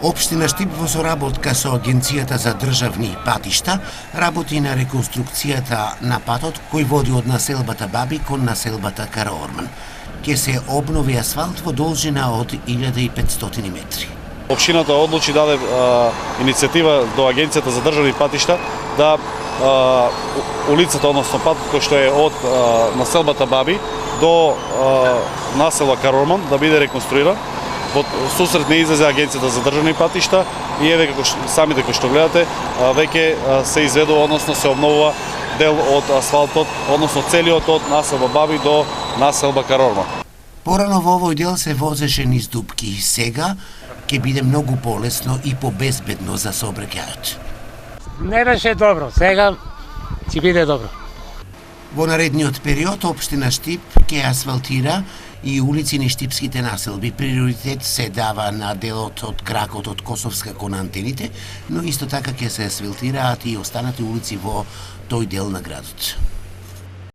Општина Штип во соработка со Агенцијата за државни патишта работи на реконструкцијата на патот кој води од населбата Баби кон населбата Караорман. Ке се обнови асфалт во должина од 1500 метри. Општината одлучи даде иницијатива до Агенцијата за државни патишта да улицата, односно патот кој што е од населбата Баби до населба Караорман да биде реконструиран. Во сусрет не излезе Агенцијата за државни патишта и еве како самите кои што гледате веќе се изведува, односно се обновува дел од асфалтот, односно целиот од населба Баби до населба Караорман. Порано во овој дел се возеше низ дупки, сега ќе биде многу полесно и побезбедно за сообраќајот. Не беше добро, сега ќе биде добро. Во наредниот период општина Штип ќе асфалтира и улици низ штипските населби. Приоритет се дава на делот од кракот од Косовска кон антените, но исто така ќе се асфалтираат и останати улици во тој дел на градот.